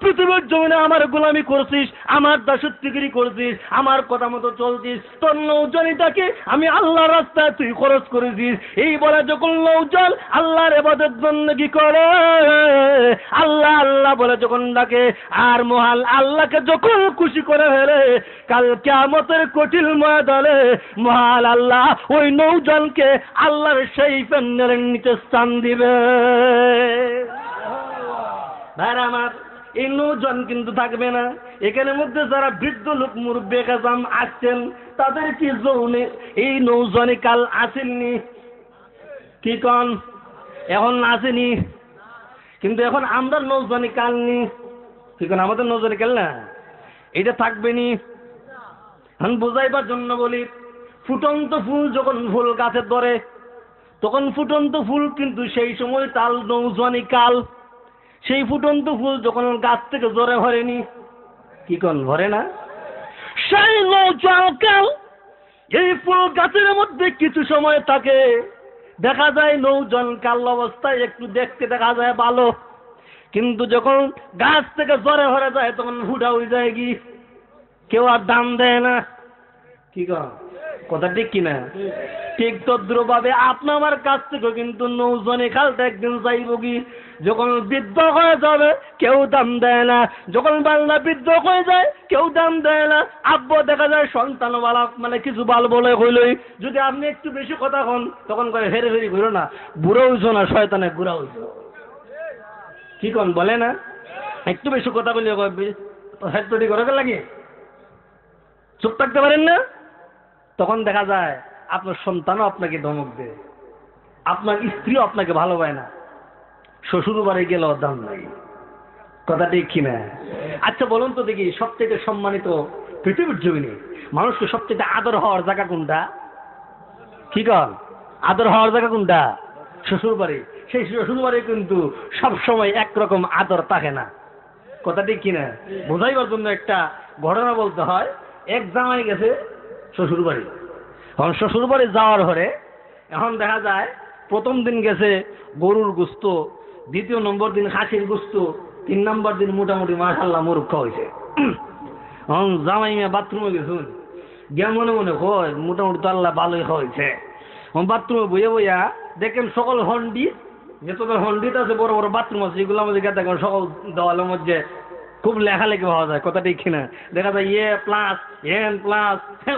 পৃথিবীর জমিনে আমার গোলামি করছিস, আমার দাসত্বগিরি করছিস, আমার কথা মতো চলছিস, তোর নৌজনটাকে আমি আল্লাহর রাস্তায় তুই খরচ করেছিস। এই বলে যখন নৌজন আল্লাহর ইবাদত বন্দেগী করে, আল্লাহ আল্লাহ বলে যখন ডাকে, আর মহান আল্লাহকে যখন খুশি করে ফেলে, কাল কিয়ামতের কঠিন ময়দানে মহান আল্লাহ ওই নৌজনকে আল্লাহর সেই প্যান্ডেলের নিচে স্থান দিবে। ভাইরা আমার, এই নৌজন কিন্তু থাকবে না। এখানের মধ্যে যারা বৃদ্ধ লোক মুরব্বী কাজাম আসছেন, তাদের কি যৌনে এই নৌজনে কাল আসেননি? কি কন? এখন আসেনি, কিন্তু এখন আমরা নৌজনে কাল নি। কি কন? আমাদের নৌজনে কাল না, এটা থাকবে নি। এখন বোঝাইবার জন্য বলি, ফুটন্ত ফুল যখন ফুল গাছে ধরে, তখন ফুটন্ত ফুল কিন্তু সেই সময় তাল নৌজনে কাল। সেই ফুটন্ত ফুল যখন গাছ থেকে জ্বরে ভরেনি, কি কন? ভরে না? সেই নৌজন কাল। এই ফুল গাছের মধ্যে কিছু সময় থাকে, দেখা যায় নৌজন কাল অবস্থায় একটু দেখতে দেখা যায় ভালো, কিন্তু যখন গাছ থেকে জ্বরে ভরে যায় তখন ফুটা হয়ে যায়, কি কেউ আর দাম দেয় না। কি কন? কথা ঠিক কিনা? ঠিক তদ্রুপভাবে আপনি আমার কাছ থেকে কিন্তু নৌজনে কালটা একদিন চাইব কি, যখন বৃদ্ধ হয়ে যাবে কেউ দাম দেয় না, যখন বাংলা বৃদ্ধ হয়ে যায় কেউ দাম দেয় না। আব্বু দেখা যায় সন্তান বালা মানে কিছু বাল বলে হইলই, যদি আপনি একটু বেশি কথা হন তখন করে হেরে ফেরি ঘুরো না, বুড়ো হইছো না শয়তানে গুড়া হইছো। কি কন? বলে না? একটু বেশি কথা বলে ফ্যাক্টরি করে লাগে, চুপ থাকতে পারেন না? তখন দেখা যায় আপনার সন্তানও আপনাকে ধমক দেয়, আপনার স্ত্রীও আপনাকে ভালো পায় না, শ্বশুর বাড়ি গেলেও দাম নাই। কথা ঠিক কিনা? আচ্ছা বলুন তো দেখি, সবচেয়ে সম্মানিত পৃথিবীর জমিনে মানুষকে সবচেয়ে আদর হওয়ার জায়গা কোনটা? কি কন? আদর হওয়ার জায়গা কোনটা? শ্বশুর বাড়ি। সেই শ্বশুর বাড়ি কিন্তু সবসময় একরকম আদর থাকে না। কথা ঠিক কিনা? বোঝাইবার জন্য একটা ঘটনা বলতে হয়। এক জামাই গেছে শ্বশুর বাড়ি। এখন শ্বশুর বাড়ি যাওয়ার পরে এখন দেখা যায় প্রথম দিন গেছে গরুর গোস্ত, দ্বিতীয় নম্বর দিন খাসির গোস্ত, 3 নম্বর দিন মোটামুটি মাশাআল্লাহ মুরগ খাওয়াইছে। এখন জামাই মেয়ে বাথরুমে গেছুন, গিয়া মনে মনে কয় মোটামুটি তো আল্লাহ ভালোই খাওয়াইছে। বাথরুমে বইয়া বইয়া দেখেন সকল হন্ডি, যত হন্ডিত আছে বড় বড় বাথরুম আছে, এগুলো আমাদের দেখেন সকল দেওয়ালের মধ্যে খুব লেখালেখি পাওয়া যায়। কথা ঠিক কিনা? দেখা যায় N+,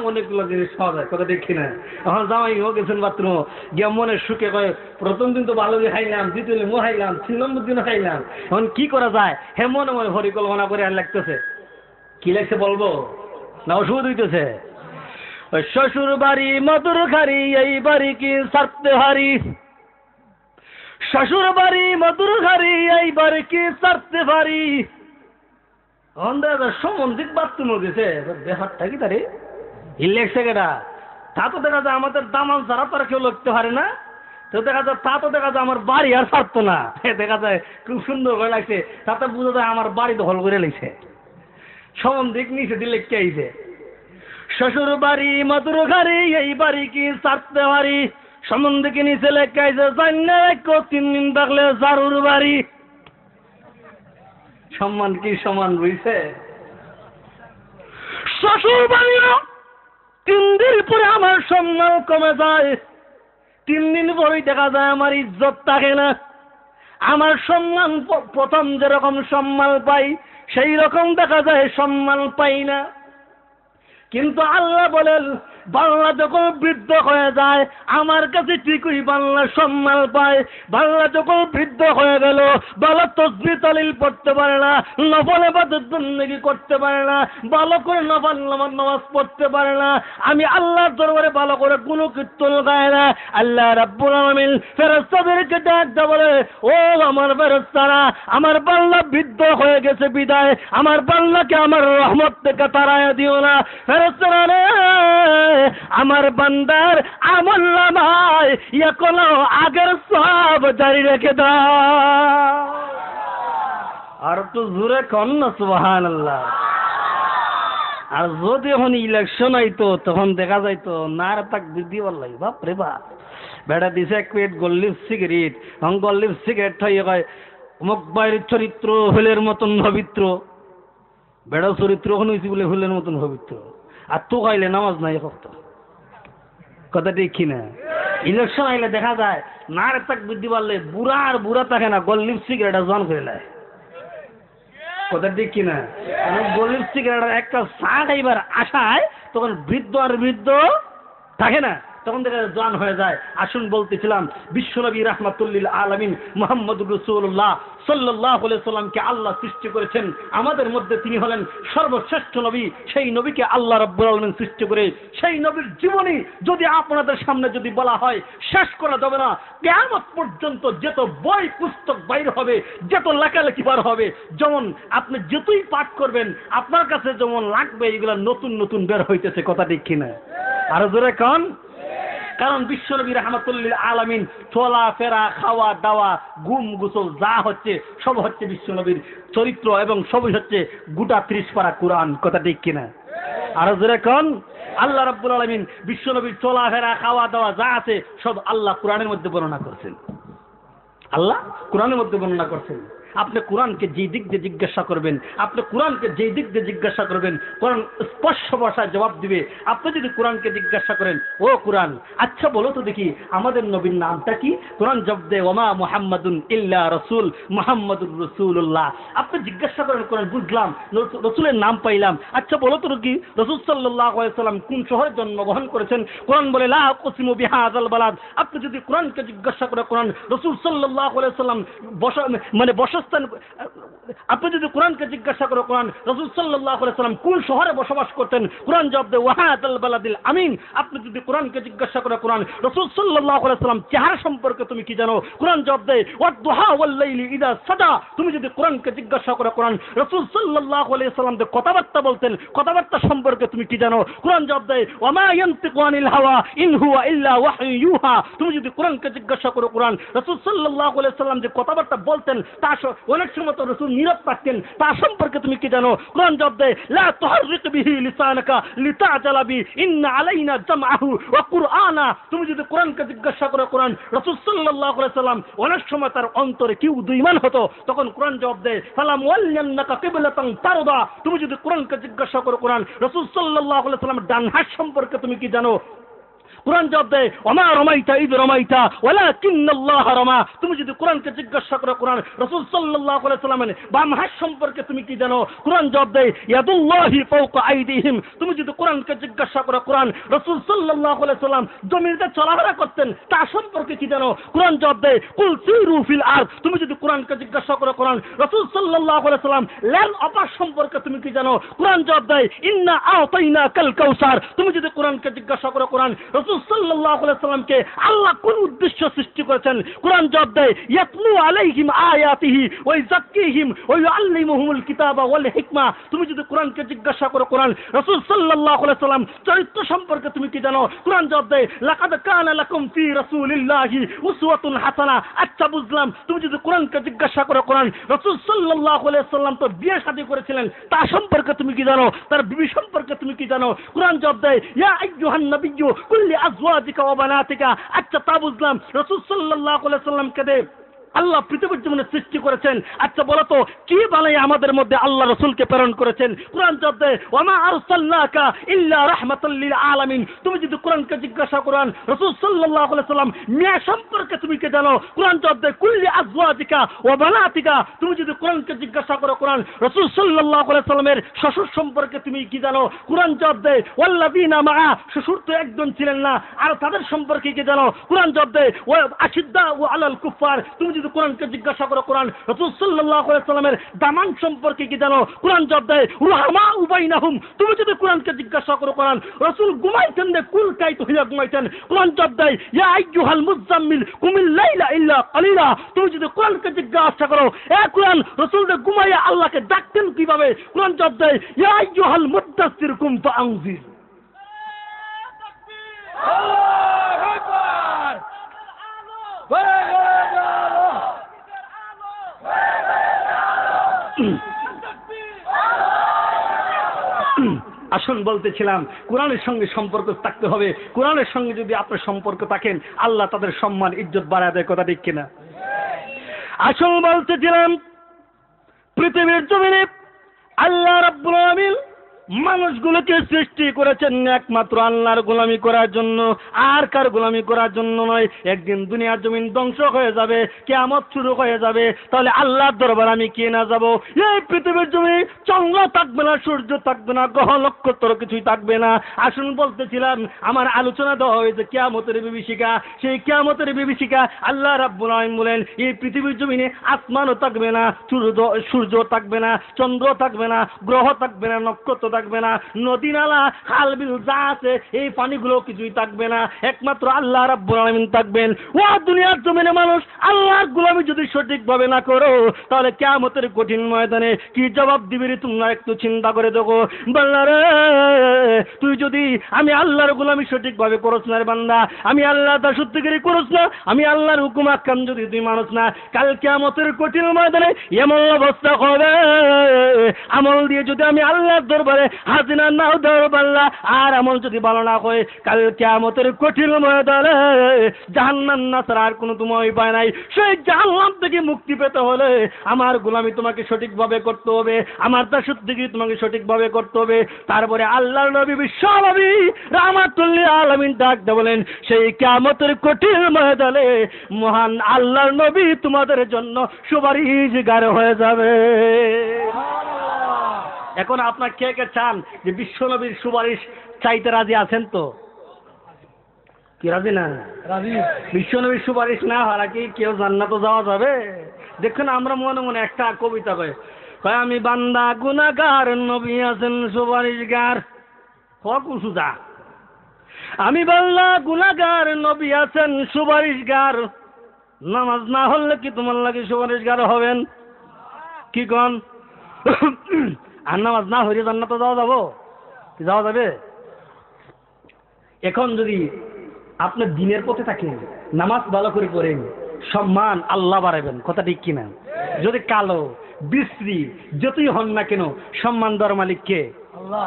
অনেকগুলো জিনিস পাওয়া যায়। কথা ঠিক কিনা? এখন জামাই হোক গেছেন বাথরুম, গিয়া মনে সুখে কয় প্রথম দিন তো ভালো খাইলাম, দ্বিতীয় দিন খাইলাম, 3 নম্বর দিনও খাইলাম। এখন কি করা যায়? মনে মনে পরিকল্পনা করে আর লাগতেছে। কি লাগছে বলবো না? ওষুধ হইতেছে। শ্বশুর বাড়ি মধুর খারি, এই বাড়ি কি সারতে হারি। শ্বশুর বাড়ি মধুর খারি, এই বাড়ি কি সারতে পারি। সম্বন্ধিক বাথরুমে গেছে, ব্যাপারটা কি তারে ইলেকছে কেটা? তা তো দেখা যায় আমাদের দামান ছাড়া তারা কেউ লিখতে পারে না। তো দেখা যায় তা তো দেখা যায় আমার বাড়ি আর ছাড়তো না। দেখা যায় খুব সুন্দর করে লাগছে, তাতে বোঝা যায় আমার বাড়ি দখল করে লাগছে। সম্বন্ধিক নিচে দিলে কে আইছে। শ্বশুর বাড়ি মধুর ঘাড়ি, এই বাড়ি কি ছাড়তে পারি। সম্বন্ধিকে নিচে লেখা আইছে, জান্না 3 দিন থাকলে জারুর বাড়ি। সম্মান কি সমান রয়েছে? শ্বশুর বাড়িও 3 দিন পরে আমার সম্মান কমে যায়, 3 দিন পরেই দেখা যায় আমার ইজ্জত থাকে না। আমার সম্মান প্রথম যেরকম সম্মান পাই সেই রকম দেখা যায় সম্মান পাই না। কিন্তু আল্লাহ বলেন, বাংলা যখন বৃদ্ধ হয়ে যায় আমার কাছে ঠিকই বাংলা সম্মান পায়। বাংলা যখন বৃদ্ধ হয়ে গেল, ভালো তসবিহ তাহলিল পড়তে পারে না, নফল ইবাদত বন্দেগী করতে পারে না, ভালো করে নফল নামাজ পড়তে পারে না, আমি আল্লাহর দরবারে ভালো করে কোনো কীর্তন গায় না। আল্লাহ রাব্বুল আলামিন ফেরেশতাদেরকে ডাক দিয়ে বলে, ও আমার ফেরেশতারা, আমার বাংলা বৃদ্ধ হয়ে গেছে বিদায় আমার বাংলাকে আমার রহমত থেকে তাড়াইয়া দিও না। ফেরেশতারা রে, আমার বান্দার আমল নামায় এখনো আগের সব জারি রেখে দাও। আর তো জোরে কন না সুবহানাল্লাহ। আর যদি এখন ইলেকশন আইতো তখন দেখা যাইতো নার তাক বৃদ্ধি বললাই, বাপ রে বাপ, বেড়া দিছে 1 প্যাকেট গোল্ড লিফ সিগারেট, গল্লিফ সিগারেট খাইয়ে কয় অমুক বাইরের চরিত্র হলের মতন পবিত্র, বেড়া চরিত্র ওখানে হয়েছি বলে হলের মতন পবিত্র, আর তো খাইলে নামাজ নাই ভক্ত। কথা ঠিক কিনা? ইলেকশন আইলে দেখা যায় নারে তাক বৃদ্ধি পারলে বুড়া আর বুড়া থাকে না, গোল লিপস্টিক এটা জন করে নেয়। কথা ঠিক কিনা? গোল লিপস্টিক একটা চা খাইবার আশায় তখন বৃদ্ধ আর বৃদ্ধ থাকে না, তখন থেকে জন হয়ে যায়। আসুন বলতেছিলাম, বিশ্বনবী রাহমাতুল্লিল আলামিন মুহাম্মদুর রাসূলুল্লাহ সাল্লাল্লাহু আলাইহি সাল্লামকে আল্লাহ সৃষ্টি করেছেন, আমাদের মধ্যে তিনি হলেন সর্বশ্রেষ্ঠ নবী। সেই নবীকে আল্লাহ রাব্বুল আলামিন সৃষ্টি করে সেই নবীর জীবনী যদি আপনাদের সামনে যদি বলা হয় শেষ করা যাবে না। কিয়ামত পর্যন্ত যত বই পুস্তক বাইর হবে, যত লেখালেখি বার হবে, যেমন আপনি যতই পাঠ করবেন আপনার কাছে যেমন লাগবে এগুলো নতুন নতুন বের হইতেছে। কথা ঠিক কিনা? আরো জোরে কন। কারণ বিশ্বনবী রাহমাতুল্লিল আলামিন চলাফেরা, খাওয়া দাওয়া, ঘুম গোসল যা হচ্ছে সব হচ্ছে বিশ্বনবীর চরিত্র এবং সবই হচ্ছে গোটা 30 পারা কোরআন। কথা ঠিক কিনা? আরো জোরে কন। আল্লাহ রাব্বুল আলামিন বিশ্বনবীর চলাফেরা, খাওয়া দাওয়া যা আছে সব আল্লাহ কোরআনের মধ্যে বর্ণনা করছেন। আল্লাহ কোরআনের মধ্যে বর্ণনা করছেন। আপনি কোরআনকে যে দিক দিয়ে জিজ্ঞাসা করবেন, আপনি কোরআনকে যে দিক দিয়ে জিজ্ঞাসা করবেন, কোরআন স্পষ্ট ভাষায় জবাব দিবে। আপনি যদি কোরআনকে জিজ্ঞাসা করেন, ও কোরআন আচ্ছা বলো তো দেখি আমাদের নবীর নামটা কি? কোরআন জবাব দেয়, ওমা মুহাম্মাদুন ইল্লা রাসূল মুহাম্মাদুর রাসূলুল্লাহ। আপনি জিজ্ঞাসা করেন, কোরআন বুঝলাম, রাসূলের নাম পাইলাম, আচ্ছা বলো তো কি রাসূল সাল্লাল্লাহু আলাইহি সাল্লাম কোন শহরে জন্মগ্রহণ করেছেন? কোরআন বলে লা উকসিমু বিহাযাল বালাদ। আপনি যদি কোরআনকে জিজ্ঞাসা করেন, কোরআন রাসূল সাল্লাল্লাহু আলাইহি সাল্লাম আপনি যদি কোরআনকে জিজ্ঞাসা করো, কোরআন রাসূল সাল্লাল্লাহু আলাইহি সাল্লাম কোন শহরে বসবাস করতেন? কোরআন জবাব দেয় ওয়াহাদাল বালাদিল আমিন। আপনি যদি কোরআনকে জিজ্ঞাসা করো, কোরআন রাসূল সাল্লাল্লাহু আলাইহি সাল্লাম চেহারা সম্পর্কে তুমি কি জানো? কোরআন জবাব দেয় ওয়াদ-দুহা ওয়াল-লাইলি ইযা সাজা। তুমি যদি কোরআনকে জিজ্ঞাসা করো, কোরআন রাসূল সাল্লাল্লাহু আলাইহি সাল্লাম যে কথাবার্তা বলতেন, কথাবার্তা সম্পর্কে তুমি কি জানো? কোরআন জবাব দেয় ওয়ামা ইয়ানতিকু আনিল হাওয়া ইন হুয়া ইল্লা ওয়াহয়ু ইউহা। তুমি যদি কোরআনকে জিজ্ঞাসা করো, কোরআন রাসূল সাল্লাল্লাহু আলাইহি সাল্লাম যে কথাবার্তা বলতেন তা অনেক সময় তো রাসূল নীরব থাকতেন, তা সম্পর্কে তুমি কি জানো? কোরআন জবাব দেয় লা তুহাররিক বিহি লিসানাকা লিতাজালা বি ইন্না আলাইনা জামআহু ওয়া কুরআনা। তুমি যদি কোরআনকে জিজ্ঞাসা করো, কোরআন রাসূল সাল্লাল্লাহু আলাইহি সাল্লাম অনেক সময় তার অন্তরে কি উদীয়মান হতো, তখন কোরআন জবাব দেয় ফালাম ওয়াল্লান্নাকা কিবলাতান তারদা। তুমি যদি কোরআনকে জিজ্ঞাসা করো, কোরআন রাসূল সাল্লাল্লাহু আলাইহি সাল্লামের ডান হাত সম্পর্কে তুমি কি জানো? কোরআন জবাব দেয় ওমা রমাইতা ইদ রমাইতা ওয়ালাকিন্নাল্লাহ রমা। তুমি যদি কোরআনকে জিজ্ঞাসা করো, কোরআন রাসূল সাল্লাল্লাহু আলাইহি সাল্লামের বাম হাত সম্পর্কে তুমি কি জানো? কোরআন জবাব দেয় ইয়াদুল্লাহি ফাওকা আইদিহিম। তুমি যদি কোরআনকে জিজ্ঞাসা করো, কোরআন রাসূল সাল্লাল্লাহু আলাইহি সাল্লাম জমিনে চলাফেরা করতেন, তা সম্পর্কে কি জানো? কোরআন জবাব দেয় কুল সিরু ফিল আরদ। তুমি যদি কোরআনকে জিজ্ঞাসা করো, কোরআন রাসূল সাল্লাল্লাহু আলাইহি সাল্লাম ল্যাল অপার সম্পর্কে তুমি কি জানো? কোরআন জবাব দেয় ইন্না আতাইনাকাল কাউসার। তুমি যদি কোরআনকে জিজ্ঞাসা করো, কোরআন রাসূল সাল্লাল্লাহু আলাইহি সাল্লামকে আল্লাহ কোন উদ্দেশ্য সৃষ্টি করেছেন? কোরআন জবাব দেয় ইয়াতলু আলাইহিম আয়াতিহি ওয়া ইযাক্কিহিম ওয়া ইউআল্লিমুহুমুল কিতাবা ওয়াল হিকমা। তুমি যদি কোরআনকে জিজ্ঞাসা করো, কোরআন রাসূল সাল্লাল্লাহু আলাইহি সাল্লাম চরিত্র সম্পর্কে তুমি কি জানো? কোরআন জবাব দেয় লাকাদ কানা লাকুম ফি রাসূলিল্লাহি উসওয়াতুন হাসানা। আচ্ছা বুঝলাম। তুমি যদি কোরআনকে জিজ্ঞাসা করো, কোরআন রাসূল সাল্লাল্লাহু আলাইহি সাল্লাম তো বিয়ে শাদী করেছিলেন, তা সম্পর্কে তুমি কি জানো? তার বিবি সম্পর্কে তুমি কি জানো? কোরআন জবাব দেয় ইয়া আইয়ুহান নাবিয়্যু কুল্লি আজওয়াজিকা ওয়া বানাতিকা। আচ্ছা তা বুঝলাম। রাসূল সাল্লাল্লাহু আলাইহি সাল্লামকে দে আল্লাহ পৃথিবীর জীবনে সৃষ্টি করেছেন। আচ্ছা বলো তো কি বানাই আমাদের মধ্যে আল্লাহ রাসূলকে প্রেরণ করেছেন? কোরআন জবাব দেয় ওয়ামা আরসালনাকা ইল্লা রাহমাতাল লিল আলামিন। তুমি যদি কোরআনকে জিজ্ঞাসা করেন, রাসূল সাল্লাল্লাহু আলাইহি সাল্লাম মেয়ে সম্পর্কে তুমি কি জানো? কোরআন জবাব দেয় কুল্লি আজওয়াজিকা ওয়া বানাতিকা। তুমি যদি কোরআনকে জিজ্ঞাসা করো, কোরআন রাসূল সাল্লাল্লাহু আলাইহি সাল্লামের শ্বশুর সম্পর্কে তুমি কি জানো? কোরআন জবাব দেয় ওয়াল্লাযিনা মাআ। শ্বশুর তো একজন ছিলেন না, আর তাদের সম্পর্কে কি জানো? কোরআন জবাব দেয় ওয়া আশিদ্দা ওয়া আলাল কুফার। তুমি যদি কোরআনকে জিজ্ঞাসা করো, কোরআন রাসূল সাল্লাল্লাহু আলাইহি সাল্লামের দামান সম্পর্কে কি জানো? কোরআন জবাব দেয় রুহামা উবাইনাহুম। তুমি যদি কোরআনকে জিজ্ঞাসা করো, কোরআন রাসূল ঘুমাইতেন না কুল কাইত হইয়া ঘুমাইতেন। কোরআন জবাব দেয় ইয়া আইয়ুহাল মুযাম্মিল কুমিল লাইলা ইল্লা কালিলা। তুমি যদি কোরআনকে জিজ্ঞাসা করো, এ কোরআন রাসূলকে ঘুমাইয়া আল্লাহকে ডাকতেন কিভাবে? কোরআন জবাব দেয় ইয়া আইয়ুহাল মুদ্দাসসির কুম ফাআনজির। আল্লাহু আকবার। আসুন বলতেছিলাম কোরআনের সঙ্গে সম্পর্ক থাকতে হবে। কোরআনের সঙ্গে যদি আপনার সম্পর্ক থাকেন, আল্লাহ তাদের সম্মান ইজ্জত বাড়ায় দেয়। কথা ঠিক কিনা? আসল বলতেছিলাম পৃথিবীর জমিনে আল্লাহ রাব্বুল আলামিন মানুষগুলোকে সৃষ্টি করেছেন একমাত্র আল্লাহর গোলামি করার জন্য, আর কার গোলামি করার জন্য নয়। একদিন দুনিয়ার জমিন ধ্বংস হয়ে যাবে, কিয়ামত শুরু হয়ে যাবে, তাহলে আল্লাহর দরবারে আমি কে না যাব? এই পৃথিবীর জমি চন্দ্র থাকবে না, সূর্য থাকবে না, গ্রহ নক্ষত্র কিছুই থাকবে না। আসুন বলতেছিলাম আমার আলোচনা দেওয়া হয়েছে কিয়ামতের বিভীষিকা। সেই কিয়ামতের বিভীষিকা আল্লাহ রাব্বুল আলামিন বলেন এই পৃথিবীর জমিনে আসমানও থাকবে না, সূর্য থাকবে না, চন্দ্র থাকবে না, গ্রহ থাকবে না, নক্ষত্র থাকবে না, নদী নালা খাল বিল যা আছে এই পানিগুলো কিছুই থাকবে না, একমাত্র আল্লাহ রাব্বুল আলামিন থাকবেন। ও দুনিয়ার জমিনে মানুষ আল্লাহর গোলামি যদি সঠিকভাবে না করো তাহলে কিয়ামতের কঠিন ময়দানে কি জবাব দিবি রে? তোমরা একটু চিন্তা করে দেখো। বান্দারে তুই যদি আমি আল্লাহর গোলামি সঠিকভাবে করছ না রে বান্দা, আমি আল্লাহ তা সত্যিকারী করছ না, আমি আল্লাহর হুকুম আহকাম যদি তুই মানুষ না, কাল কিয়ামতের কঠিন ময়দানে এমন অবস্থা হবে আমল দিয়ে যদি আমি আল্লাহর দরবারে হাজিরা নাও দেওয়ার পাল্লা, আর আমল যদি ভালো না হয় কাল কিয়ামতের কঠিন ময়দানে জাহান্নাম না ছাড়া আর কোনো তোমার উপায় নাই। সেই জাহান্নাম থেকে মুক্তি পেতে হলে আমার গোলামি তোমাকে সঠিকভাবে করতে হবে, আমার তা সত্যি তোমাকে সঠিকভাবে করতে হবে। তারপরে আল্লাহর নবী বিশ্বনবী রাহমাতুল লিল আলামিন ডাকতে বলেন সেই কিয়ামতের কঠিন ময়দানে মহান আল্লাহর নবী তোমাদের জন্য সুপারিশগার হয়ে যাবে। এখন আপনার কে কে চান যে বিশ্বনবীর সুপারিশ চাইতে রাজি আছেন? তো কি রাজি না? রাজি। বিশ্বনবীর সুপারিশ না হওয়ার কি কেউ জান্নাতে যাওয়া যাবে? দেখুন আমরা মনে মনে একটা কবিতা কয় আমি বান্দা গুনাহগার, নবী আছেন সুপারিশগার। কুসুদা আমি বান্দা গুনাহগার, নবী আছেন সুপারিশগার। নামাজ না হলে কি তোমার লাগে সুপারিশগার হবেন? কি কন? আর নামাজ না হইলে জান্নাতে যাওয়া যাবো? যাওয়া যাবে? এখন যদি আপনি দিনের পথে থাকেন, নামাজ ভালো করে পড়েন, সম্মান আল্লাহ বাড়াবেন, কথা ঠিক কিনা? যদি কালো বিশ্রী যতই হন না কেন সম্মান দেওয়ার মালিক কে?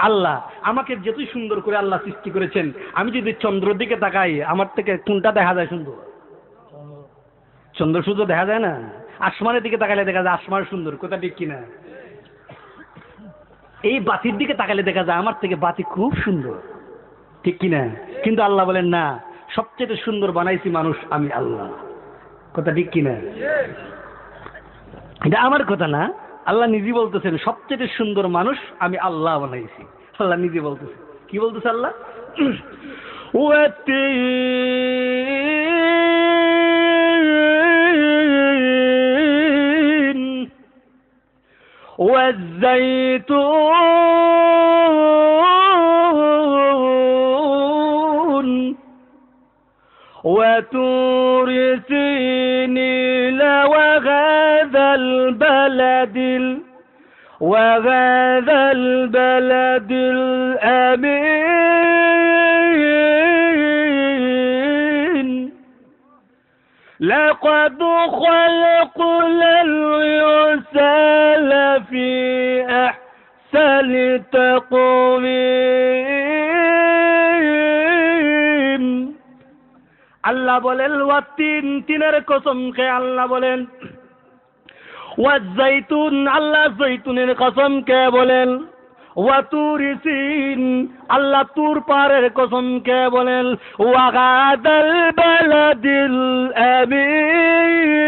আল্লাহ। আমাকে যতই সুন্দর করে আল্লাহ সৃষ্টি করেছেন, আমি যদি চন্দ্রের দিকে তাকাই আমার থেকে কোনটা দেখা যায় সুন্দর? চন্দ্র সূর্য দেখা যায় না? আসমানের দিকে তাকালে দেখা যায় আসমান সুন্দর, কথা ঠিক কিনা? এই বাতির দিকে তাকালে দেখা যায় আমার থেকে বাতি খুব সুন্দর, ঠিক কিনা? কিন্তু আল্লাহ বলেন না, সবচেয়ে সুন্দর বানাইছি মানুষ আমি আল্লাহ, কথা ঠিক কিনা? এটা আমার কথা না, আল্লাহ নিজে বলতেছেন সবচেয়ে সুন্দর মানুষ আমি আল্লাহ বানাইছি। আল্লাহ নিজে বলতেছে। কি বলতেছে আল্লাহ? والزيتون وطور سينين وهذا البلد الأمين لقد خلقنا الإنسان في أحسن تقويم। আল্লাহ বলেন তিনের কসম খেয়ে আল্লাহ বলেন ওয়াজ্জাইতুন, আল্লাহ জৈতুনের কসম কে বলেন, ওয়াতুর সিন, আল্লাহ তুর পাহাড়ের কসম কে বলেন, ওয়াগাদাল বালাদিল আমিন,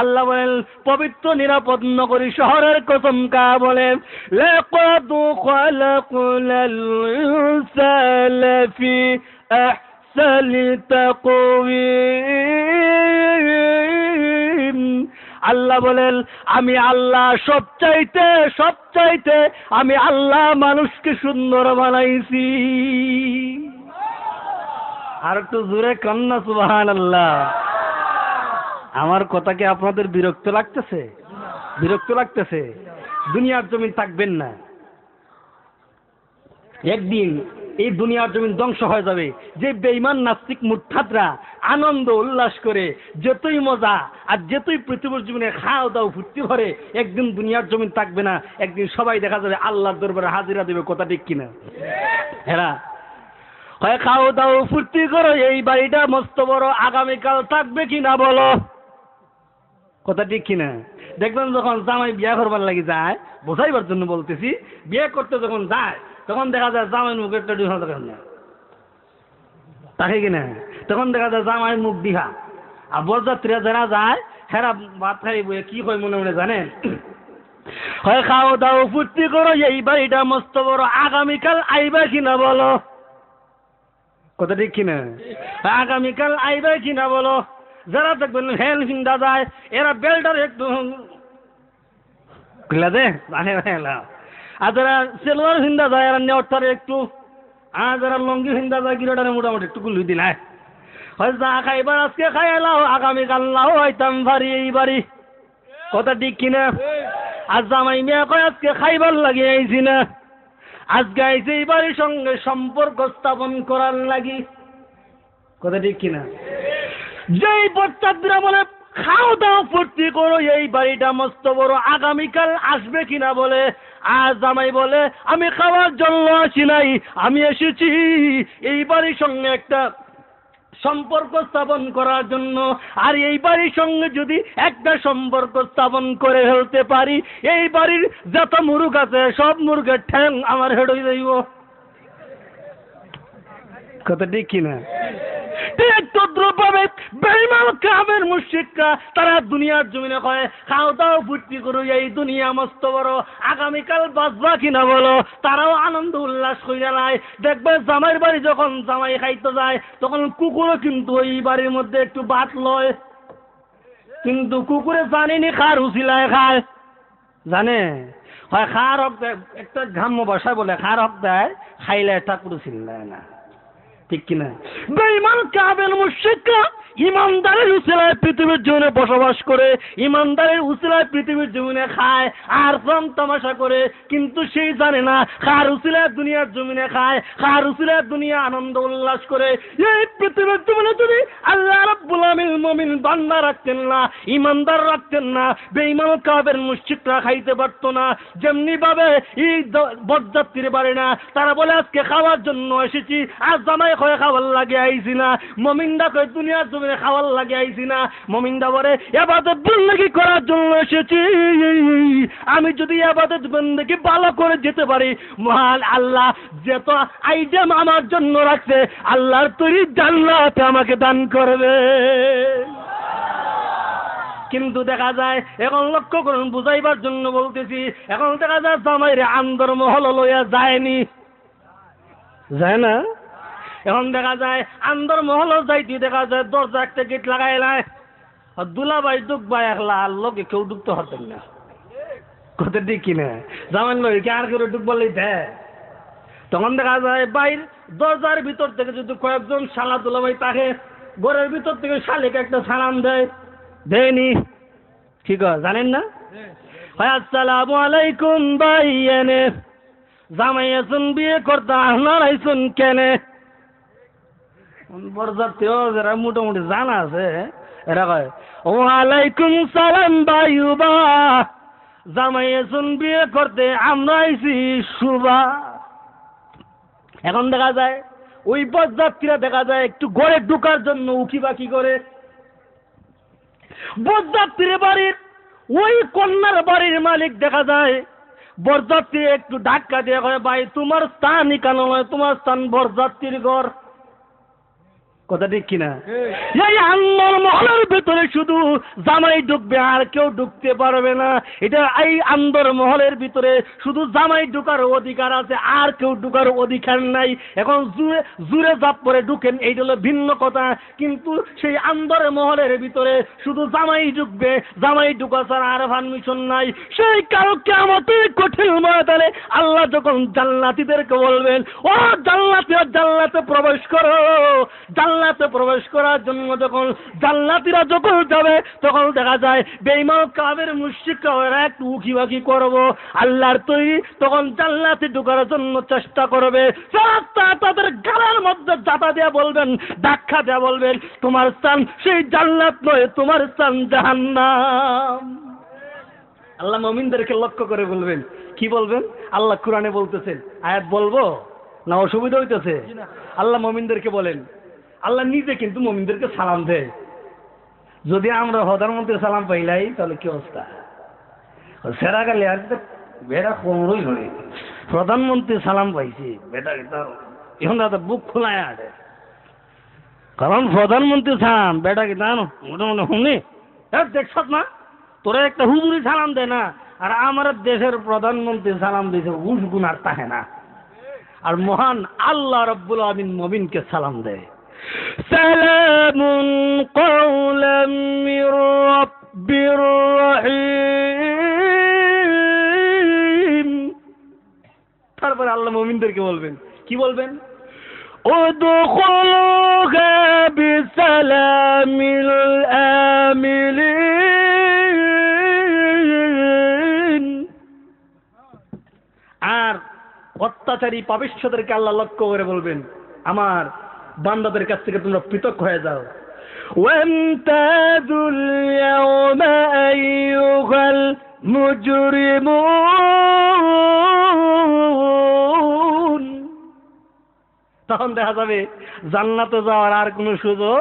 আল্লাহ বলেন পবিত্র নিরাপদ নগরী শহরের কসম কা বলেন, লাকাদ খালাকনাল ইনসানা ফি আহসানি তাকওয়িম। আল্লাহ বলেন আমি আল্লাহ সবচাইতে আমি আল্লাহ মানুষকে সুন্দর বানাইছি। আর একটু জোরে কান্না সুবহানাল্লাহ। আমার কথা কি আপনাদের বিরক্ত লাগতেছে? বিরক্ত লাগতেছে? দুনিয়ার জমিন থাকবেন না, একদিন এই দুনিয়ার জমিন ধ্বংস হয়ে যাবে। যে বেঈমান নাস্তিক মুরতাদরা আনন্দ উল্লাস করে যতই মজা আর যতই পৃথিবীর জীবনে খাও দাও ফুর্তি করে, একদিন দুনিয়ার জমিন থাকবে না। একদিন সবাই দেখা যাবে আল্লাহর দরবারে হাজিরা দেবে, কথা ঠিক কিনা? হ্যাঁ, হয় খাও দাও ফুর্তি করো, এই বাড়িটা মস্ত বড়, আগামীকাল থাকবে কিনা বলো? কথা ঠিক কিনা? দেখবেন যখন জামাই বিয়ে করবার লাগি যায়, বোঝাইবার জন্য বলতেছি, বিয়ে করতে যখন যায় তখন দেখা যায় জামাই মুখের একটা ডিহা দেখেন না, তাকে কিনা? তখন দেখা যায় জামাই মুখ দিহা। আর বরযাত্রীরা যারা যায় হেরা ভাত খাই বইয়ে কি হয় মনে মনে জানেন? হয় খাও দাও ফুর্তি করো, এই বাড়িটা মস্ত বড়, আগামীকাল আইবা কিনা বলো। কথা ঠিক কিনা? আগামীকাল আইবা কিনা বলো। যারা দেখবেন হেল হিন্দা যায় এরা বেলটার একটু খুলে দে, আর যারা সেলোয়ার হিন্দা যায় এরা নেওয়ার একটু, আর যারা লঙ্গি হিন্দা যায় গিরোটারে মোটামুটি একটু গুলি দিন। হয় যা খাইবার আজকে খাই এলাও, আগামীকাল লাও হইতাম ভারি এই বাড়ি। কথা ঠিক কিনা? আর জামাই মেয়ে কয় আজকে খাইবার লাগে আইছি না, আজকে আইছে এই বাড়ির সঙ্গে সম্পর্ক স্থাপন করার লাগি। কথা ঠিক কিনা? যেই বরযাত্রীরা বলে খাও দাও ফুর্তি করো, এই বাড়িটা মস্ত বড়, আগামীকাল আসবে কিনা বলে, আর জামাই বলে আমি খাওয়ার জন্য আসি নাই, আমি এসেছি এই বাড়ির সঙ্গে একটা সম্পর্ক স্থাপন করার জন্য। আর এই বাড়ির সঙ্গে যদি একটা সম্পর্ক স্থাপন করে ফেলতে পারি, এই বাড়ির যত মুরগ আছে সব মুরগের ঠ্যাং আমার হেড হয়ে যাইব। কথা ঠিক কিনা? তারা দুনিয়ার জমিনে কয় খাও দাও ফুর্তি করো, এই দুনিয়া মস্ত বড়, আগামীকাল বাঁচবা কিনা বলো। তারাও আনন্দ উল্লাস করে নাই। দেখবে জামাইয়ের বাড়ি যখন জামাই খাইতে যায় তখন কুকুরও কিন্তু ওই বাড়ির মধ্যে একটু ভাত লয়, কিন্তু কুকুরে জানেনি খার উচিলায় খায়, জানে হয় খার হক একটা ঘাম্য ভাষায় বলে খার হক দেয়, খাইলে ঠাকুর চিল্লায় না। ঠিক কিনা? বেঈমান কাফের মুশরিকরা ইমানদারের উসিলায় পৃথিবীর জমিনে বসবাস করে, ইমানদারের উসিলায় পৃথিবীর জমিনে খায় আর প্রাণ তামাশা করে, কিন্তু সেই জানে না কার উসিলায় দুনিয়ার জমিনে খায়, কার উসিলায় দুনিয়া আনন্দ উল্লাস করে। এই পৃথিবীর জমিনে যদি আল্লাহ রাব্বুল আলামিন মুমিন বান্দা রাখতেন না, ইমানদার রাখতেন না, বেঈমান কাফের মুশরিকরা খাইতে পারতো না। যেমনি ভাবে এই বরযাত্রীর বাড়ি না, তারা বলে আজকে খাওয়ার জন্য এসেছি, আর জামাই কয় খাওয়ার লাগে আইছি না, মুমিনরা কয় দুনিয়ার জমিনে খাওয়ার লাগে আইছি না। মুমিনরা বলে ইবাদত বন্দেগী করার জন্য এসেছি, আমি যদি ইবাদত বন্দেগী ভালো করে যেতে পারি, মহান আল্লাহ যত আইটেম আমার জন্য রাখছে আল্লাহর তৈরি জান্নাত আমাকে দান করবে। কিন্তু দেখা যায় এখন লক্ষ্য করুন, বুঝাইবার জন্য বলতেছি, এখন দেখা যায় জামাইরে আন্দর মহল লইয়া যায়নি, যায় না? এখন দেখা যায় আন্দর মহল যাইতে দেখা যায় দরজা একটা গেট লাগাই নাই, দুলাভাই ঢুকবা একলা, আর লোকে কেউ ঢুকতে হতেন না। কথা ঠিক কিনা? জামাই লই কে আর কেউ ঢুকবার লইতে, তখন দেখা যায় বাইর দরজার ভিতর থেকে যদি কয়েকজন শালা দুলাভাই থাকে, ঘরের ভিতর থেকে শালিকে একটা সালাম দেয়, দেয়নি? ঠিক আছে, জানেন না? আসসালামু আলাইকুম ভাই, এনে জামাই আছেন বিয়ে করতে আপনার আইসুন কেনে? বরযাত্রীও যারা মোটামুটি জানা আছে এরা কয় ওয়ালাইকুম সালাম ভাইবা, জামাই আছেন বিয়ে করতে আমরা আইছি শুভা। এখন দেখা যায় ওই বরযাত্রীরা দেখা যায় একটু ঘরে ঢোকার জন্য উকি বাকি করে, বরযাত্রীর বাড়ির ওই কন্যার বাড়ির মালিক দেখা যায় বরযাত্রী একটু ধাক্কা দিয়ে কয় ভাই তোমার স্থান এখানে নয়, তোমার স্থান বরযাত্রীর ঘর। কথা ঠিক কিনা? এই আন্দর মহলের ভিতরে শুধু জামাই ঢুকবে আর কেউ ঢুকতে পারবে না। এটা এই আন্দর মহলের ভিতরে শুধু জামাই ঢুকার অধিকার আছে, আর কেউ ঢুকার অধিকার নাই। এখন জুড়ে জুড়ে জাপ করে ঢুকেন, এইটা হলো ভিন্ন কথা, কিন্তু সেই আন্দর মহলের ভিতরে শুধু জামাই ঢুকবে, জামাই ঢুকা ছাড়া আর পারমিশন নাই। সেই কারো কিয়ামতের কঠিন ময়দানে আল্লাহ যখন জান্নাতীদেরকে বলবেন ও জান্নাতীরা জান্নাতে প্রবেশ করো, জান্নাতে প্রবেশ করার জন্য যখন জান্নাতীরা যখন যাবে তখন দেখা যায় বেঈমান কাফের মুশরিকরা ওরা একটু উকিবাকি করবো আল্লাহর তৈরি, তখন জান্নাতে ঢোকার জন্য চেষ্টা করবে। তাদের গালের মধ্যে জাতা দেয়া বলবেন, ধাক্কা দেয়া বলবেন তোমার স্থান সেই জান্নাত নয়, তোমার স্থান জাহান্নাম। আল্লাহ মুমিনদেরকে লক্ষ্য করে বলবেন, কি বলবেন? আল্লাহ কোরআনে বলতেছেন, আয়াত বলবো না অসুবিধা হইতেছে? আল্লাহ মুমিনদেরকে বলেন, আল্লাহ নিজে কিন্তু মুমিনদেরকে সালাম দেয়, যদি আমরা প্রধানমন্ত্রীর সালাম পাইলাই তাহলে কি অবস্থা? সেরা গেলে আর বেটা কোমরই ধরে প্রধানমন্ত্রী সালাম পাইছি বেটা এখন দাদা বুক খোলায় আটে, কারণ প্রধানমন্ত্রী সালাম বেটা কি জানো মোটামুটি শুনি দেখছ না, তোরা একটা হুজুরি সালাম দেয় না, আর আমার দেশের প্রধানমন্ত্রী সালাম দিয়েছে উস গুণ আর তাহে না, আর মহান আল্লাহ রাব্বুল আমিন মুমিনকে সালাম দেয়, সালামুন কাওলাম মির রাব্বির রহিম। তারপরে আল্লাহ মুমিনদেরকে বলবেন, কি বলবেন? উদখুলুহা বিসালামিল আমিলিন। আর অত্যাচারী পাপিষ্ঠদেরকে আল্লাহ লক্ষ্য করে বলবেন, আমার বান্দাদের কাছ থেকে তোমরা পৃথক হয়ে যাও। ওয়ামতাজুল ইয়াওমা আইয়ুহাল মুজরিমুন। তখন দেখা যাবে জান্নাতে যাওয়ার আর কোনো সুযোগ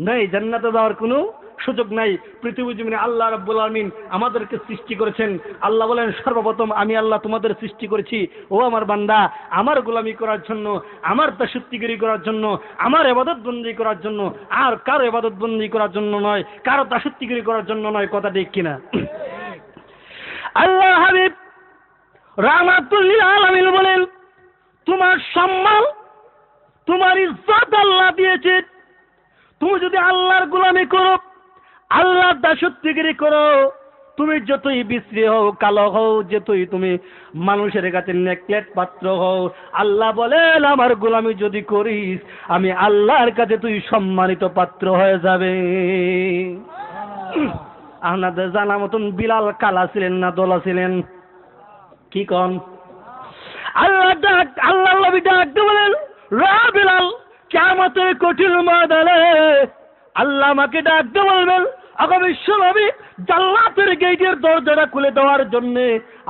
নেই, জান্নাতে যাওয়ার কোনো সুযোগ নাই। পৃথিবী জমিনে আল্লাহ রাব্বুল আমিন আমাদেরকে সৃষ্টি করেছেন। আল্লাহ বলেন, সর্বপ্রথম আমি আল্লাহ তোমাদের সৃষ্টি করেছি ও আমার বান্দা আমার গোলামি করার জন্য, আমার দাসত্বগিরি করার জন্য, আমার ইবাদত বন্দী করার জন্য, আর কারো ইবাদত বন্দী করার জন্য নয়, কারো দাসত্বগিরি করার জন্য নয়। কথা ঠিক কিনা? আল্লাহ হাবিব রাহমাতুল লিল আলামিন বলেন, তোমার সম্মান তোমার ইজ্জত আল্লাহ দিয়েছে, তুমি যদি আল্লাহর গোলামি করো, আল্লাহর দাসত্বগিরি করো, তুমি যতই বিশ্রী হও, কালো হও, যতই তুমি মানুষের কাছে নেকলেট পাত্র হও, আল্লাহ বলেন আমার গোলামি যদি করিস আমি আল্লাহর কাছে তুই সম্মানিত পাত্র হয়ে যাবে। আপনাদের জানা মতন বিলাল কালা ছিলেন না দোলা ছিলেন? কি কন? আল্লাহ নবী ডাকতে বলেন, রা বিলাল, কিয়ামতের কঠিন ময়দানে আল্লাহ আমাকে ডাকতে বলবেন, আগো বিশ্ব নবী, জান্নাতের গেটের দরজাটা খুলে দেওয়ার জন্য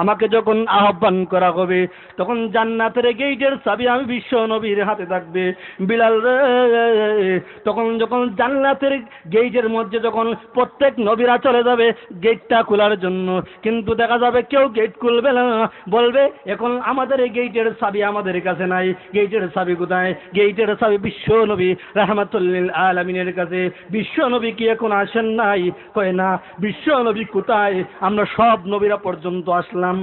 আমাকে যখন আহ্বান করা হবে, তখন জান্নাতের গেটের চাবি আমি বিশ্ব নবীর হাতে থাকবে। বিলাল রে, তখন যখন জান্নাতের গেটের মধ্যে যখন প্রত্যেক নবীরা চলে যাবে গেটটা খোলার জন্য, কিন্তু দেখা যাবে কেউ গেট খুলবে না, বলবে এখন আমাদের এই গেটের চাবি আমাদের কাছে নাই। গেটের চাবি কোথায়? গেটের চাবি বিশ্ব নবী রাহমাতুল লিল আলামিনের কাছে। বিশ্ব নবী কি এখন আসেন নাই? কয় না। বিশ্ব নবী কোথায়? আমরা সব নবীরা পর্যন্ত আসলাম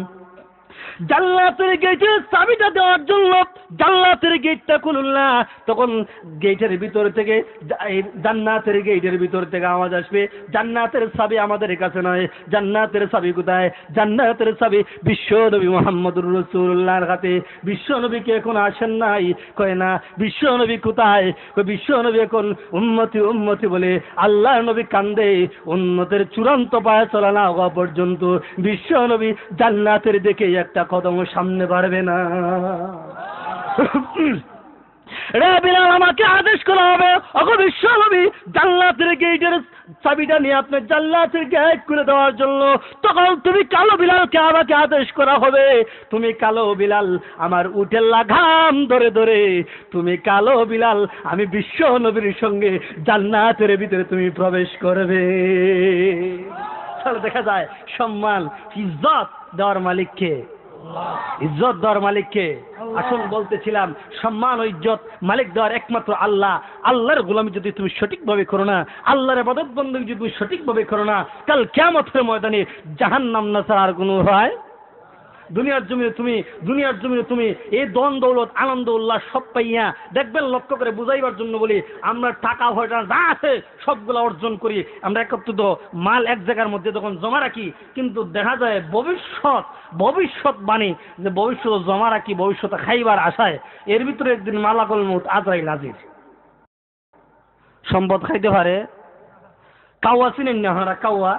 জান্নাতের গেটের চাবিটা দেওয়ার জন্য। জান্নাতের গেটটা খুলুন না, তখন গেটের ভিতর থেকে, জান্নাতের গেটের ভিতর থেকে আওয়াজ আসবে, জান্নাতের চাবি আমাদের কাছে নয়। জান্নাতের চাবি কোথায়? জান্নাতের চাবি বিশ্ব নবী মুহাম্মদুর রাসূলুল্লাহর হাতে। বিশ্ব নবী কি এখন আসেন নাই? কয় না। বিশ্ব নবী কোথায়? কয় বিশ্ব নবী এখন উম্মতি উম্মতি বলে আল্লাহ নবী কান্দে, উম্মতের চূড়ান্ত পায়ে চলা না হওয়া পর্যন্ত বিশ্ব নবী জান্নাতের দিকে একটা কদম সামনে বাড়বে না। রে বিলাল, আমাকে আদেশ করা হবে, ওগো বিশ্ব নবী, জান্নাতের গেটের চাবিটা নিয়ে আপনার জান্নাতের গেট খুলে দেওয়ার জন্য। তখন তুমি কালো বিলালকে আমাকে আদেশ করা হবে, তুমি কালো বিলাল আমার উটের লাগাম ধরে ধরে, তুমি কালো বিলাল আমি বিশ্ব নবীর সঙ্গে জান্নাতের ভিতরে তুমি প্রবেশ করবে। তাহলে দেখা যায় সম্মান ইজ্জত দেওয়ার মালিককে, ইজ্জত দেওয়ার মালিককে। আসল বলতেছিলাম, সম্মান ও ইজ্জত মালিক দেওয়ার একমাত্র আল্লাহ। আল্লাহর গোলামি যদি তুমি সঠিকভাবে করো না, আল্লাহর ইবাদত বندگی যদি তুমি সঠিকভাবে করো না, কাল কিয়ামতের ময়দানে জাহান্নাম না ছাড়া আর কোনো হয়? দুনিয়ার জমিনে তুমি এই দন দৌলত আনন্দ উল্লাস সব পাইয়া দেখবেন, লক্ষ্য করে বুঝাইবার জন্য বলি, আমরা টাকা পয়সা যা আছে সবগুলো অর্জন করি, আমরা একত্রিত মাল এক জায়গার মধ্যে তখন জমা রাখি, কিন্তু দেখা যায় ভবিষ্যৎ বাণী যে ভবিষ্যৎ জমা রাখি ভবিষ্যতে খাইবার আশায়, এর ভিতরে একদিন মালাকুল মউত আজরাইল হাজির। সম্পদ খাইতে পারে। কাওয়া চিনেন না আপনারা? কাওয়া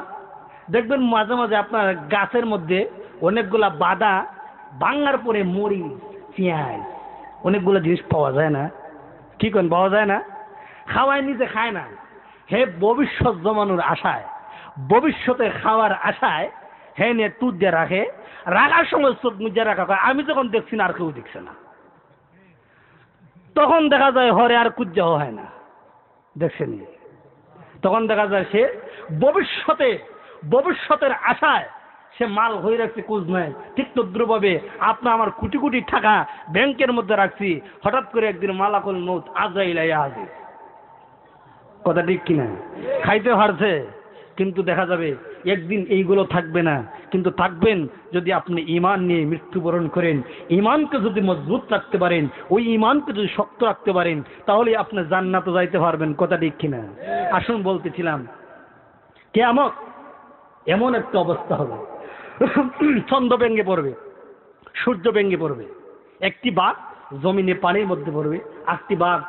দেখবেন মাঝে মাঝে আপনার গাছের মধ্যে অনেকগুলা বাদা ভাঙার পরে মরিচ, পেঁয়াজ, অনেকগুলো জিনিস পাওয়া যায় না? কি করেন, পাওয়া যায় না? খাওয়ায় নিজে খায় না, হে ভবিষ্যৎ জমানোর আশায়, ভবিষ্যতে খাওয়ার আশায় হে নিয়ে টুট দিয়ে রাখে। রাখার সময় চোখ মুজে রাখা হয়, আমি যখন দেখছি না আর কেউ দেখছে না, তখন দেখা যায় হরে আর কুজ্জাও হয় না। দেখছেন? তখন দেখা যায় সে ভবিষ্যতের আশায় সে মাল হয়ে রাখছে, খোঁজ নেয়। ঠিক তদ্রুপভাবে আপনার আমার কোটি কোটি টাকা ব্যাংকের মধ্যে রাখছি, হঠাৎ করে একদিন মালাকুল মউত আজরাইল আইয়া হাজির। কথা ঠিক কিনা? খাইতে হারছে, কিন্তু দেখা যাবে একদিন এইগুলো থাকবে না, কিন্তু থাকবেন যদি আপনি ঈমান নিয়ে মৃত্যুবরণ করেন। ঈমানকে যদি মজবুত রাখতে পারেন, ওই ঈমানকে যদি শক্ত রাখতে পারেন, তাহলে আপনি জান্নাতে যাইতে পারবেন। কথা ঠিক কিনা? আসুন, বলতেছিলাম কিয়ামত এমন একটা অবস্থা হবে, চন্দ্র ভেঙে পড়বে, সূর্য ভেঙে পড়বে, একটি বাঘ জমিনে পানির মধ্যে পড়বে, আরেকটি বাঘ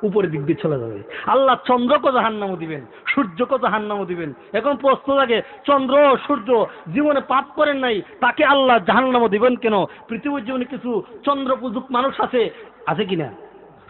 উপরের দিক দিয়ে চলে যাবে। আল্লাহ চন্দ্রকে জাহান্নামে দিবেন, সূর্যকে জাহান্নামে দিবেন। এখন প্রশ্ন লাগে, চন্দ্র সূর্য জীবনে পাপ করেন নাই, তাকে আল্লাহ জাহান্নামে দিবেন কেন? পৃথিবীর জীবনে কিছু চন্দ্র পূজক মানুষ আছে কিনা?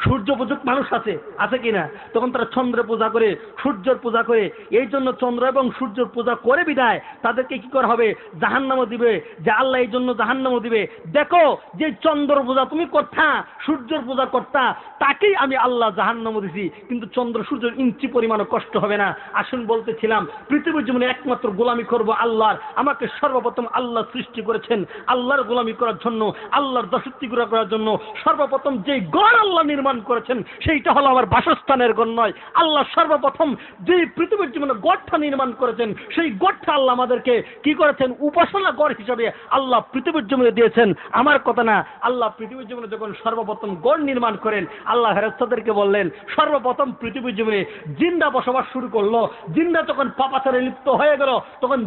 সূর্য পূজক মানুষ আছে কিনা? তখন তারা চন্দ্রের পূজা করে, সূর্যের পূজা করে। এই জন্য চন্দ্র এবং সূর্যের পূজা করে বিদায় তাদেরকে কি করা হবে? জাহান্নামে দিবে। যে আল্লাহ এই জন্য জাহান্নামে দিবে, দেখো যে চন্দ্র পূজা তুমি করতা, সূর্যের পূজা করতা, তাকেই আমি আল্লাহ জাহান্নামে দিছি, কিন্তু চন্দ্র সূর্যের ইঞ্চি পরিমাণও কষ্ট হবে না। আসুন, বলতেছিলাম পৃথিবীর জীবনে একমাত্র গোলামি করব আল্লাহর। আমাকে সর্বপ্রথম আল্লাহ সৃষ্টি করেছেন আল্লাহর গোলামি করার জন্য, আল্লাহর দাসত্ব করার জন্য। সর্বপ্রথম যে গড় আল্লাহ নির্মাণ করেছেন সেইটা হলো আমার বাসস্থানের ঘর নয়। আল্লাহ সর্বপ্রথম যে পৃথিবীর জীবনে গড়টা নির্মাণ করেছেন, সেই গড়টা আল্লাহ আমাদেরকে কি করেছেন? উপাসনা গড় হিসাবে আল্লাহ পৃথিবীর জীবনে দিয়েছেন। আমার কথা না, আল্লাহ পৃথিবীর জীবনে যখন সর্বপ্রথম গড় নির্মাণ করেন, আল্লাহ ফেরেশতাদেরকে বললেন সর্বপ্রথম পৃথিবীর জীবনে জিন্দা বসবাস শুরু করলো। জিন্দা যখন পাপাচারে লিপ্ত হয়ে গেল, তখন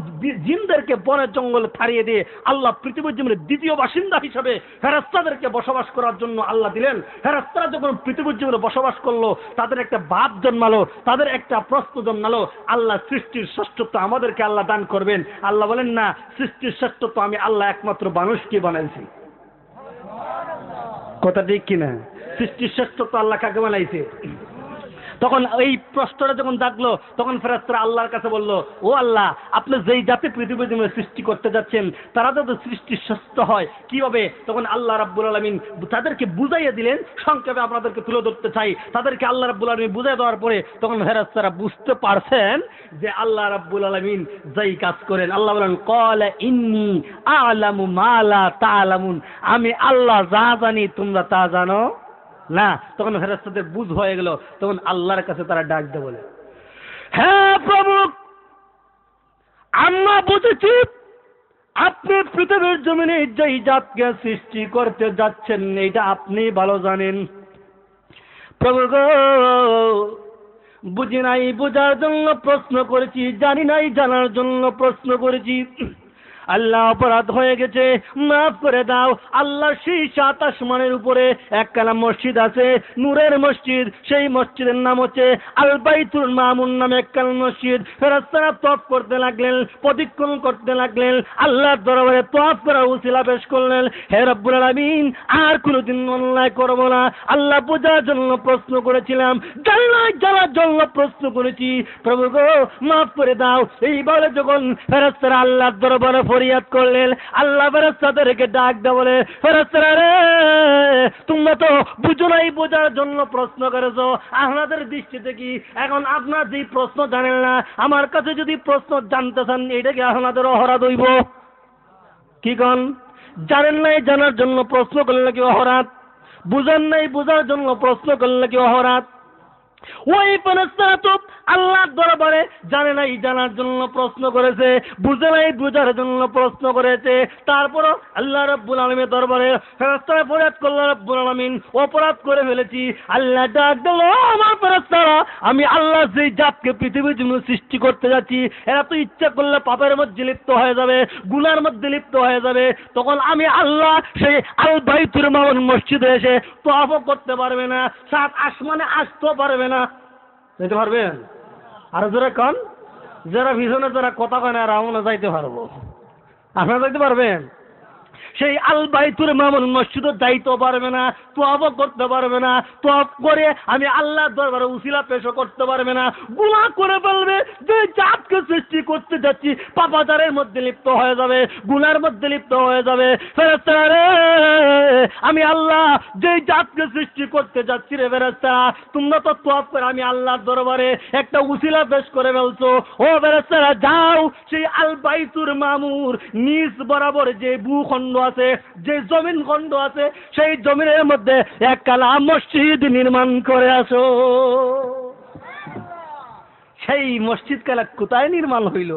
জিনদেরকে বনের জঙ্গলে ছাড়িয়ে দিয়ে আল্লাহ পৃথিবীর জীবনে দ্বিতীয় বাসিন্দা হিসাবে ফেরেশতাদেরকে বসবাস করার জন্য আল্লাহ দিলেন। ফেরেশতারা যখন পৃথিবীর জীবনে বসবাস করলো, তাদের একটা বাপ জন্মালো, তাদের একটা প্রশ্ন জন্মালো। আল্লাহ সৃষ্টির শ্রেষ্ঠত্ব আমাদেরকে আল্লাহ দান করবেন। আল্লাহ বলেন না, সৃষ্টির শ্রেষ্ঠত্ব আমি আল্লাহ একমাত্র মানুষকে বানাইছি। কথা ঠিক কিনা? সৃষ্টির শ্রেষ্ঠত্ব আল্লাহ কাকে বানাইছে? তখন এই প্রশ্নটা যখন জাগলো, তখন ফেরেশতারা আল্লাহর কাছে বলল, ও আল্লাহ, আপনি যেই জাতি পৃথিবীর জীবনে সৃষ্টি করতে যাচ্ছেন তারা তো সৃষ্টির শ্রেষ্ঠ হয় কিভাবে? তখন আল্লাহ রাব্বুল আলামিন তাদেরকে বুঝাইয়া দিলেন। সংক্ষেপে আপনাদেরকে তুলে ধরতে চাই। তাদেরকে আল্লাহ রাব্বুল আলামিন বুঝাই দেওয়ার পরে তখন ফেরেশতারা বুঝতে পারছেন যে আল্লাহ রাব্বুল আলামিন যেই কাজ করেন। আল্লাহ বলেন, ক্বালা ইন্নী আ'লামু মা লা তা'লামুন, আমি আল্লাহ যা জানি তোমরা তা জানো না। তখন ফেরেশতাদের বুঝ হয়ে গেল। তখন আল্লাহর কাছে তারা ডাক দিয়ে বলে, হ্যাঁ প্রভু, আমরা বুঝেছি আপনি পৃথিবীর জমিনে যেই জাতকে সৃষ্টি করতে যাচ্ছেন এইটা আপনি ভালো জানেন। প্রভু গো, বুঝি নাই বোঝার জন্য প্রশ্ন করেছি, জানি নাই জানার জন্য প্রশ্ন করেছি। আল্লাহ, অপরাধ হয়ে গেছে, মাফ করে দাও। আল্লাহ সেই ৭ আসমানের উপরে একখানা মসজিদ আছে, নূরের মসজিদ। সেই মসজিদের নাম হচ্ছে আল বাইতুল মামুন নামে একখানা মসজিদ। ফেরেশতারা তওয়াফ করতে লাগলেন, প্রদক্ষিণ করতে লাগলেন, আল্লাহর দরবারে তওয়াফ করার উসিলা পেশ করলেন। হে রব্বুল আলামিন, আর কোনোদিন অন্যায় করব না। আল্লাহ বোঝার জন্য প্রশ্ন করেছিলাম, জানার জন্য প্রশ্ন করেছি। প্রভু গো, মাফ করে দাও। এইবারে যখন ফেরেশতারা আল্লাহর দরবারে ফরিয়াদ করলেন, আল্লাহ ফেরেশতাদেরকে ডাক দেয় বলে, ফেরেশতারা রে, তোমরা তো বুঝো নাই, বোঝার জন্য প্রশ্ন করেছো। আপনাদের দৃষ্টিতে কি এখন আপনার যে প্রশ্ন জানেন না, আমার কাছে যদি প্রশ্ন জানতে চান, এটা কি আপনাদের অপরাধ হইব? কি কন? জানেন নাই জানার জন্য প্রশ্ন করলে কি অপরাধ? বুঝেন নাই বুঝার জন্য প্রশ্ন করলে কি অপরাধ? ওই ফেরেশতারা তো আল্লাহর দরবারে জানে নাই জানার জন্য প্রশ্ন করেছে, বুঝে নাই বুঝার জন্য প্রশ্ন করেছে। তারপরও আল্লাহ রাব্বুল আলামিনের দরবারে ফেরেশতারা ফরিয়াদ করল, রাব্বুল আলামিন, অপরাধ করে ফেলেছি। আল্লাহ ডাক দিল, আমার ফেরেশতারা, আমি আল্লাহ যেই জাতকে পৃথিবীর জন্য সৃষ্টি করতে যাচ্ছি, এরা তো ইচ্ছা করলে পাপের মধ্যে লিপ্ত হয়ে যাবে, গুনার মধ্যে লিপ্ত হয়ে যাবে। তখন আমি আল্লাহ সেই আল বাইতুল মামুন মসজিদে এসে তওয়াফ করতে পারবে না, ৭ আসমানে আসতেও পারবে না। যেতে পারবেন? আর যারা কন, যারা ভিজনে যারা কথা কয় না, আমরা যাইতে পারবো। আপনারা যাইতে পারবেন? সেই আল বাইতুল মামুর মসজিদে যাইতে পারবে না, তোয়াফও করতে পারবে না, তোয়াফ করে আমি আল্লাহর দরবারে উসিলা পেশ করতে পারবে না, গুনাহ করে ফেলবে। যে জাতকে সৃষ্টি করতে যাচ্ছি পাপাচারের মধ্যে লিপ্ত হয়ে যাবে, গুনার মধ্যে লিপ্ত হয়ে যাবে। ফেরেশতারা রে, আমি আল্লাহ যে জাতকে সৃষ্টি করতে যাচ্ছি রে ফেরেশতারা, তোমরা তো তোয়াফ করে আমি আল্লাহর দরবারে একটা উসিলা পেশ করে ফেলছো। ও ফেরেশতারা যাও, সেই আল বাইতুল মামুর নিচ বরাবর যে ভূখণ্ড আছে, যে জমিন খণ্ড আছে, সেই জমিনের মধ্যে একখানা মসজিদ নির্মাণ করে আসো। সেই মসজিদ কালা কোথায় নির্মাণ হইল?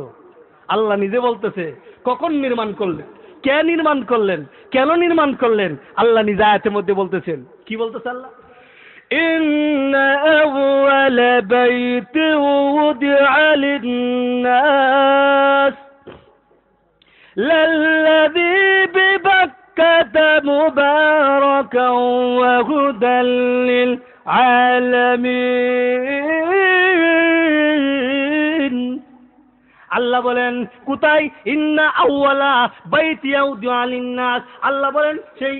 আল্লাহ নিজে বলতেছে কখন নির্মাণ করলেন, কে নির্মাণ করলেন, কেন নির্মাণ করলেন, আল্লাহ নিজে আয়াতের মধ্যে বলতেছেন। কি বলতেছে আল্লাহ? ইন্না আউয়ালা বাইতিন উদিআ লিন-নাস লাল্লাযী বিবাক্কাতা মুবারাকান ওয়া হুদাল লিল-আলামিন। আল্লাহ বলেন কোথায়? ইন্না আউয়ালা বাইতি উদিআ লিন-নাস। আল্লাহ বলেন সেই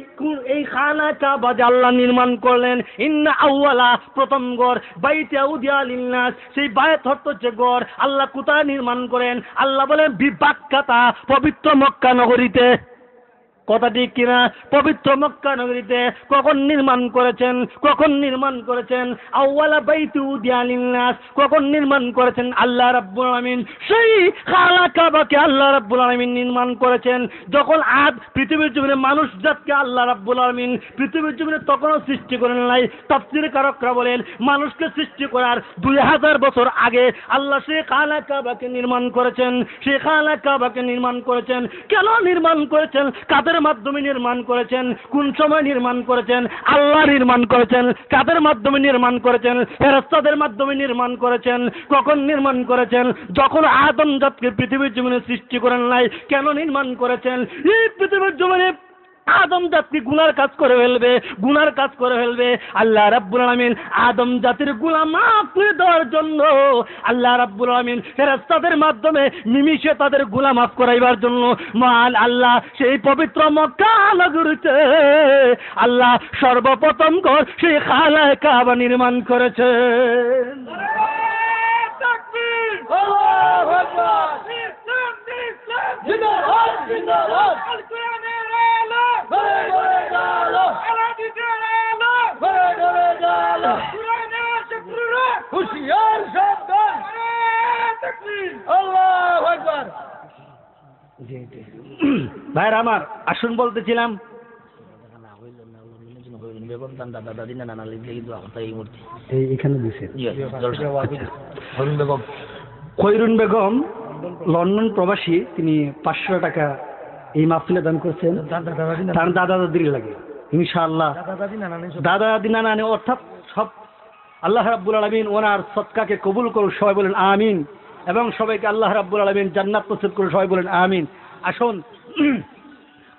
এই খানা কাবা যে আল্লাহ নির্মাণ করলেন, ইন্না আউয়ালা প্রথম ঘর, বাইতি উদিআ লিন-নাস সেই বায়ত হচ্ছে ঘর। আল্লাহ কোথায় নির্মাণ করেন? আল্লাহ বলেন বিবাক্কাতা পবিত্র মক্কা নগরীতে। কথা ঠিক কিনা? পবিত্র মক্কা নগরীতে কখন নির্মাণ করেছেন? কখন নির্মাণ করেছেন? আউয়ালা বাইতু উদিআ লিন-নাস কখন নির্মাণ করেছেন? আল্লাহ রাব্বুল আলামিন সেই খালা কাবাকে আল্লাহ রাব্বুল আলামিন নির্মাণ করেছেন যখন আদ পৃথিবীর জমিনে মানুষ জাতকে আল্লাহ রাব্বুল আলামিন পৃথিবীর জমিনে তখনও সৃষ্টি করেন নাই। তাফসীর কারকরা বলেন মানুষকে সৃষ্টি করার 2000 বছর আগে আল্লাহ সেই খালা কাবাকে নির্মাণ করেছেন। সেই খালা কাবাকে নির্মাণ করেছেন। কেন নির্মাণ করেছেন? কাদের মাধ্যমে নির্মাণ করেছেন? কোন সময় নির্মাণ করেছেন? আল্লাহ নির্মাণ করেছেন। কাদের মাধ্যমে নির্মাণ করেছেন? ফেরেশতাদের মাধ্যমে নির্মাণ করেছেন। কখন নির্মাণ করেছেন? যখন আদম জাতকে পৃথিবীর জমিনে সৃষ্টি করেন নাই। কেন নির্মাণ করেছেন? এই পৃথিবীর জমিনে আদম জাতি গুনার কাজ করে ফেলবে, গুনার কাজ করে ফেলবে। আল্লাহ রাব্বুল আলামিন আদম জাতির গুনাহ মাফ করে দেওয়ার জন্য আল্লাহ রাব্বুল আলামিন ফেরেশতাদের মাধ্যমে নিমিষে তাদের গুনাহ মাফ করাইবার জন্য মহান আল্লাহ সেই পবিত্র মক্কা নগরীতে আল্লাহ সর্বপ্রথম ঘর সেই খানায়ে কাবা নির্মাণ করেছেন। তাকবীর, আল্লাহু আকবার, ইসলাম ইসলাম, জিন্দাবাদ জিন্দাবাদ, আল কোরআনের আলো ঘরে ঘরে আলো, আল হাদিসের আলো ঘরে ঘরে আলো, কোরআনের শুকরিয়া হুশিয়ার সাবধান, তাকবীর, আল্লাহু আকবার। ভাইরা আমার, আসুন বলতেছিলাম খৈরুন বেগম লন্ডন প্রবাসী, তিনি 500 টাকা এই মাহফিলে দান করছেন তার দাদা দাদির লাগে। ইনশাআল্লাহ দাদা দাদি নানা অর্থাৎ সব আল্লাহ রাব্বুল আলামিন ওনার সদকাকে কবুল করুন, সবাই বলেন আমিন। এবং সবাইকে আল্লাহ রাব্বুল আলামিন জান্নাত নসিব করুন, সবাই বলেন আমিন। আসুন,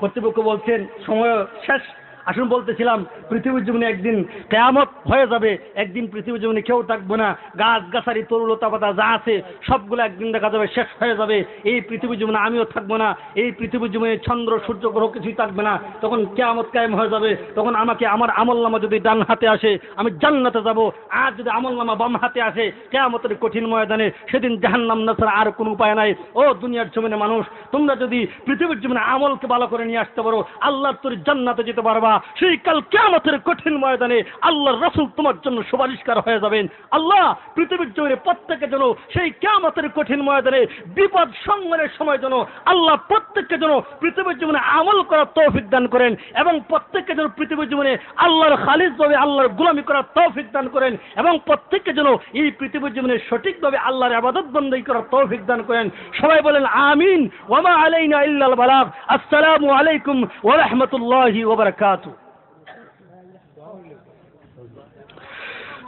কর্তৃপক্ষ বলছেন সময় শেষ। আসুন বলতেছিলাম পৃথিবীর জীবনে একদিন কিয়ামত হয়ে যাবে, একদিন পৃথিবীর জীবনে কেউ থাকবে না, গাছ গাছারি তরুলতা পাতা যা আছে সবগুলো একদিন দেখা যাবে, শেষ হয়ে যাবে। এই পৃথিবীর জীবনে আমিও থাকবো না, এই পৃথিবীর জীবনে চন্দ্র সূর্য গ্রহ কিছুই থাকবে না। তখন কিয়ামত কায়েম হয়ে যাবে। তখন আমাকে আমার আমলনামা যদি ডান হাতে আসে আমি জান্নাতে যাব, আর যদি আমলনামা বাম হাতে আসে কিয়ামতের কঠিন ময়দানে সেদিন জাহান্নাম না ছাড়া আর কোনো উপায় নাই। ও দুনিয়ার জমিনে মানুষ, তোমরা যদি পৃথিবীর জীবনে আমলকে ভালো করে নিয়ে আসতে পারো আল্লাহর তোর জান্নাতে যেতে পারবা। সেই কাল কিয়ামতের কঠিন ময়দানে আল্লাহর রাসূল তোমার জন্য সুপারিশকার হয়ে যাবেন। আল্লাহ পৃথিবীর জমিনে প্রত্যেকের জন্য সেই কিয়ামতের কঠিন ময়দানে বিপদ সংগ্রামের সময় যেন আল্লাহ প্রত্যেককে যেন পৃথিবীর জীবনে আমল করার তৌফিক দান করেন এবং প্রত্যেককে যেন পৃথিবীর জীবনে আল্লাহর খালিসভাবে আল্লাহর গোলামি করার তৌফিক দান করেন এবং প্রত্যেককে যেন এই পৃথিবীর জীবনে সঠিকভাবে আল্লাহর ইবাদত বন্দেগী করার তৌফিক দান করেন। সবাই বলেন আমিন। ওয়া মা আলাইনা ইল্লাল বালাগ। আসসালামু আলাইকুম ওয়া রাহমাতুল্লাহি ওয়া বারাকাতুহু।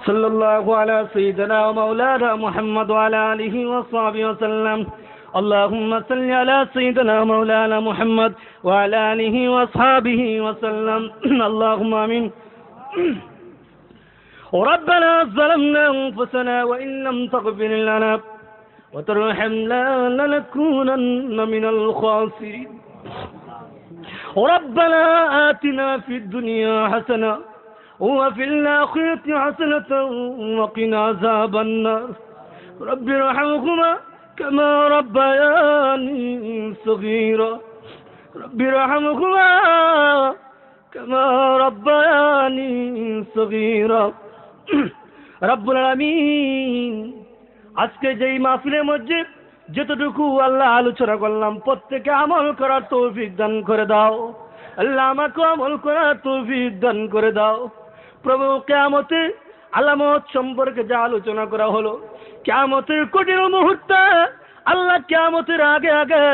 সাল্লাল্লাহু আলা সাইয়্যিদিনা ওয়া মাওলানা মুহাম্মদ ওয়া আলা আলিহি ওয়া সাহবিহি ওয়া সাল্লাম। اللهم صل على سيدنا مولانا محمد وعلى آله وأصحابه وسلم. اللهم آمين. ربنا ظلمنا أنفسنا وإن لم تغفر لنا وترحمنا لنكونن من الخاسرين. ربنا آتنا في الدنيا حسنة وفي الآخرة حسنة وقنا عذاب النار رب ارحمهما كما ربياني صغيرا رب ارحمهما كما ربياني صغيرا রব্বুল আলামিন আজকে যেই মাহফিলের মধ্যে যতটুকু আল্লাহ আলোচনা করলাম প্রত্যেকে আমল করার তৌফিক দান করে দাও আল্লাহ আমাকে আমল করার তৌফিক দান করে দাও প্রভু কিয়ামতে আলামত সম্পর্কে যা আলোচনা করা হলো কিয়ামতের কঠিন মুহূর্তে আল্লাহ কিয়ামতের আগে আগে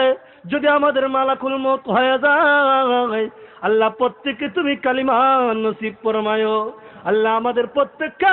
যদি আমাদের মালাকুল মউত হয়ে যায় আল্লাহ প্রত্যেককে তুমি কালিমা নসিব ফরমায়ো আল্লাহ আমাদের প্রত্যেককে